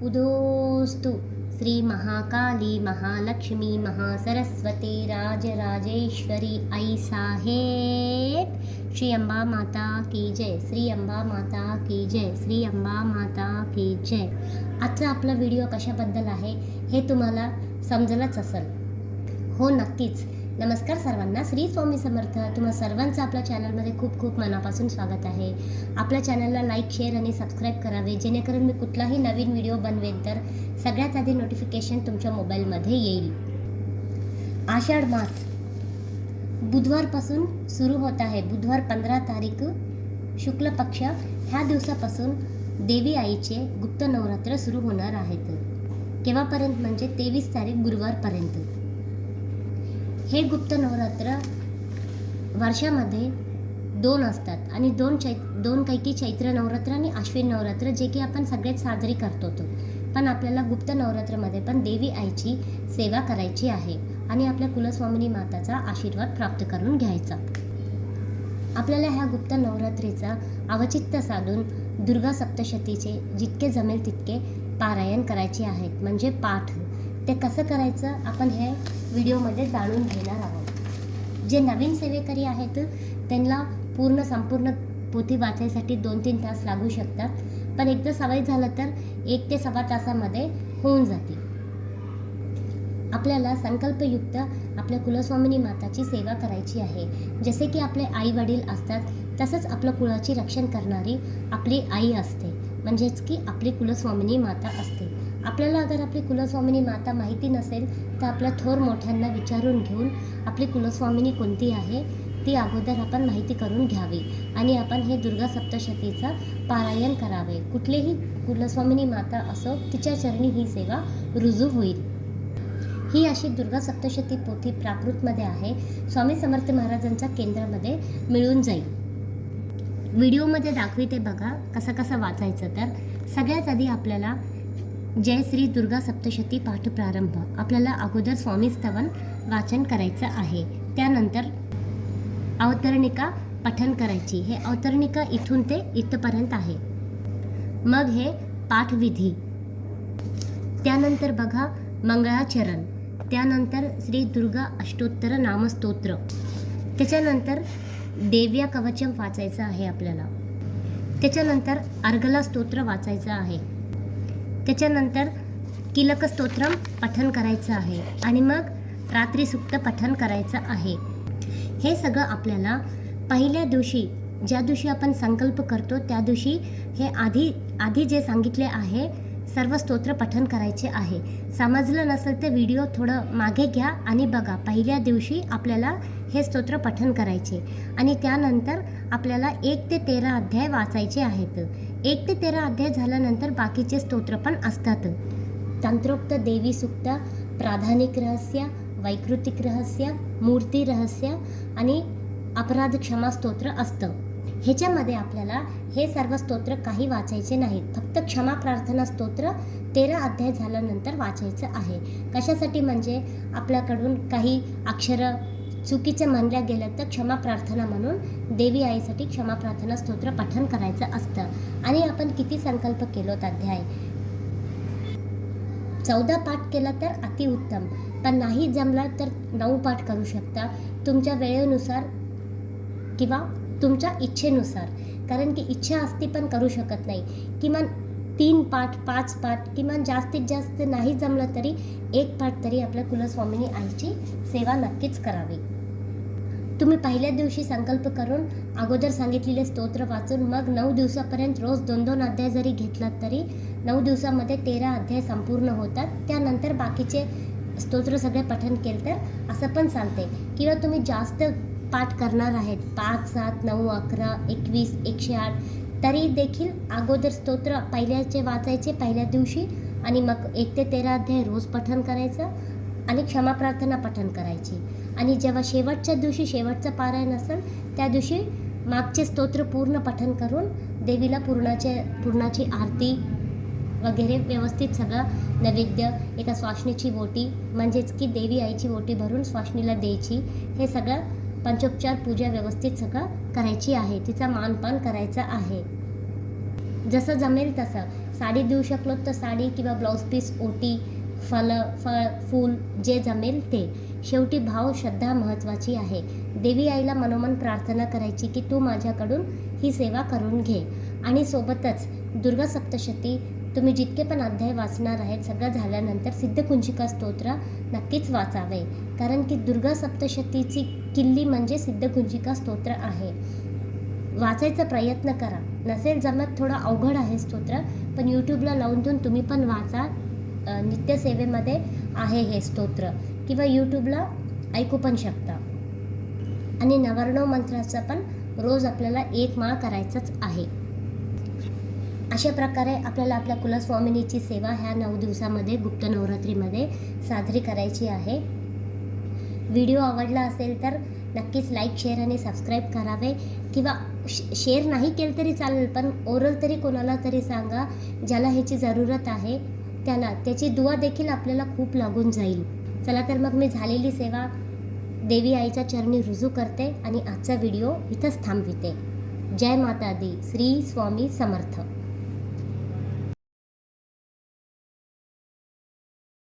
उदोस्तु श्री महाकाली महालक्ष्मी महासरस्वती राजराजेश्वरी आई साहेब। श्री अंबा माता की जय, श्री अंबा माता की जय, श्री अंबा माता की जय। आजचा आपला व्हिडिओ कशाबद्दल आहे हे तुम्हाला समजलंच असेल। हो नक्कीच। नमस्कार सर्वांना, श्री स्वामी समर्थ। तुम्हा सर्वांचं आपल्या चॅनलमध्ये खूप खूप मनापासून स्वागत आहे। आपल्या चॅनलला लाईक, शेअर आणि सबस्क्राईब करावे, जेणेकरून मी कुठलाही नवीन व्हिडिओ बनवेन तर सगळ्यात आधी नोटिफिकेशन तुमच्या मोबाईलमध्ये येईल। आषाढ मास बुधवारपासून सुरू होत आहे। बुधवार 15 तारीख शुक्ल पक्ष ह्या दिवसापासून देवी आईचे गुप्त नवरात्र सुरू होणार आहेत। केव्हापर्यंत म्हणजे 23 तारीख गुरुवारपर्यंत। हे गुप्त नवरात्र वर्षामध्ये 2 असतात आणि दोन कैकी चैत्र नवरात्र आणि आश्विन नवरात्र, जे की आपण सगळेच साजरी करतो। पण आपल्याला गुप्त नवरात्रमध्ये पण देवी आईची सेवा करायची आहे आणि आपल्या कुलस्वामिनी माताचा आशीर्वाद प्राप्त करून घ्यायचा। आपल्याला ह्या गुप्त नवरात्रीचा अवचित्त साधून दुर्गा सप्तशतीचे जितके जमेल तितके पारायण करायचे आहेत, म्हणजे पाठ। ते कसं करायचं आपण हे व्हिडिओमध्ये जाणून घेणार आहोत। जे नवीन सेवेकरी आहेत त्यांना संपूर्ण पोथी वाचायसाठी 2-3 तास लागू शकतात, पण एकदा सवय झालं तर 1 ते सव्वा तासामध्ये होऊन जाते। आपल्याला संकल्पयुक्त आपल्या कुलस्वामिनी माताची सेवा करायची आहे। जसे की आपले आई वडील असतात तसंच आपलं कुळाची रक्षण करणारी आपली आई असते, म्हणजेच की आपली कुलस्वामिनी माता असते। आपल्याला अगर आपली कुलस्वामिनी माता माहिती नसेल तर आपल्या थोर मोठ्यांना विचारून घेऊन आपली कुलस्वामिनी कोणती आहे ती अगोदर आपण माहिती करून घ्यावी आणि आपण हे दुर्गा सप्तशतीचा पारायण करावे। कुठलीही कुलस्वामिनी माता असो तिच्या चरणी ही सेवा रुजू होईल। ही अशी दुर्गा सप्तशती पोथी प्राकृतमध्ये आहे, स्वामी समर्थ महाराजांच्या केंद्रामध्ये मिळून जाईल। व्हिडिओमध्ये दाखविते बघा कसं कसं वाचायचं। तर सगळ्यात आधी आपल्याला जय श्री दुर्गा सप्तशती पाठ प्रारंभ। आपल्याला अगोदर स्वामी स्तवन वाचन करायचं आहे, त्यानंतर अवतरणिका पठन करायची। हे अवतरणिका इथून ते इथपर्यंत आहे। मग हे पाठविधी, त्यानंतर बघा मंगळाचरण, त्यानंतर श्री दुर्गा अष्टोत्तर नामस्तोत्र, त्याच्यानंतर देव्या कवचम वाचायचं आहे आपल्याला, त्याच्यानंतर अर्गला स्तोत्र वाचायचं आहे, त्याच्यानंतर किलक स्तोत्रम पठन करायचं आहे आणि मग रात्री सुक्त पठन करायचं आहे। हे सगळं आपल्याला पहिल्या दिवशी, ज्या दिवशी आपण संकल्प करतो त्या दिवशी हे आधी जे सांगितले आहे सर्व स्तोत्र पठन करायचे आहे। समजलं नसेल तर व्हिडिओ थोडं मागे घ्या आणि बघा। पहिल्या दिवशी आपल्याला हे स्तोत्र पठन करायचे आणि त्यानंतर आपल्याला 1 ते 13 अध्याय वाचायचे आहेत। 1 ते 13 अध्याय झाल्यानंतर बाकीचे स्तोत्र पण असतात। तंत्रोक्त देवी सुक्त, प्राधानिक रहस्य, वैकृतिक रहस्य, मूर्ती रहस्य आणि अपराध क्षमा स्तोत्र असतं। ह्याच्यामध्ये आपल्याला हे सर्व स्तोत्र काही वाचायचे नाहीत, फक्त क्षमा प्रार्थना स्तोत्र 13 अध्याय झाल्यानंतर वाचायचं आहे। कशासाठी म्हणजे आपल्याकडून काही अक्षरं चुकीचं म्हणल्या गेलं तर क्षमा प्रार्थना म्हणून देवी आईसाठी क्षमा प्रार्थना स्तोत्र पठन करायचं असतं। आणि आपण किती संकल्प केलोत अध्याय 14 पाठ केला तर अतिउत्तम, पण नाही जमला तर 9 पाठ करू शकता तुमच्या वेळेनुसार किंवा तुमच्या इच्छेनुसार। कारण की इच्छा असती पण करू शकत नाही। किमान 3 पाठ 5 पाठ किमान जास्तीत जास्त नाही जमलं तरी 1 पाठ तरी आपल्या कुलस्वामिनी आईची सेवा नक्कीच करावी। तुम्ही पहिल्या दिवशी संकल्प करून अगोदर सांगितलेले स्तोत्र वाचून मग 9 दिवसापर्यंत रोज 2-2 अध्याय जरी घेतलात तरी 9 दिवसामध्ये 13 अध्याय संपूर्ण होतात। त्यानंतर बाकीचे स्तोत्र सगळे पठन केलं तर असं पण चालते। किंवा तुम्ही जास्त पाठ करणार आहेत 5, 7, 9, 11, 21, 108 तरी देखील अगोदर स्तोत्र पहिल्याचे वाचायचे पहिल्या दिवशी आणि मग 1 ते 13 अध्याय रोज पठन करायचं आणि क्षमा प्रार्थना पठन करायची। आणि जेव्हा शेवटच्या दिवशी शेवटचं पारायण असेल त्या दिवशी मागचे स्तोत्र पूर्ण पठन करून देवीला पूर्णाची आरती वगैरे व्यवस्थित सगळं नैवेद्य, एका स्वाशनीची ओटी म्हणजेच की देवी आईची ओटी भरून स्वाशनीला द्यायची। हे सगळं पंचोपचार पूजा व्यवस्थित सगळं करायची आहे, तिचा मानपान करायचा आहे। जसं जमेल तसं साडी देऊ शकलो तर साडी किंवा ब्लाऊज पीस, ओटी, फळ फूल जे जमेल ते. शेवटी भाव श्रद्धा महत्त्वाची आहे. देवी आईला मनोमन प्रार्थना करायची की तू माझ्याकडून ही सेवा करून घे. आणि सोबतच दुर्गा सप्तशती तुम्ही जितके पण अध्याय वाचणार आहेत, सगळं झाल्यानंतर सिद्धकुंजिका स्तोत्र नक्कीच वाचावे. कारण की दुर्गा सप्तशतीची किल्ली म्हणजे सिद्धकुंजिका स्तोत्र आहे. वाचायचा प्रयत्न करा. नसेल जमत, थोडं अवघड आहे स्तोत्र, पण यूट्यूबला लावून देऊन तुम्ही पण वाचा. नित्यसेवेमध्ये आहे हे स्तोत्र, किंवा यूट्यूबला ऐकू पण शकता. आणि नवरणव मंत्राचा पण रोज आपल्याला 1 माळ करायचाच आहे. अशा प्रकारे आपल्याला आपल्या कुलस्वामिनीची सेवा ह्या 9 दिवसामध्ये गुप्त नवरात्रीमध्ये साजरी करायची आहे. व्हिडिओ आवडला असेल तर नक्कीच लाईक, शेअर आणि सबस्क्राईब करावे. किंवा शेअर नाही केलं तरी चालेल, पण ओरल तरी कोणाला तरी सांगा ज्याला ह्याची जरूरत आहे, त्याला त्याची दुआ देखील आपल्याला खूप लागून जाईल. चला तर मग मी झालेली सेवा देवी आईच्या चरणी रुजू करते आणि आजचा व्हिडिओ इथंच थांबविते. जय माता दी. श्री स्वामी समर्थ.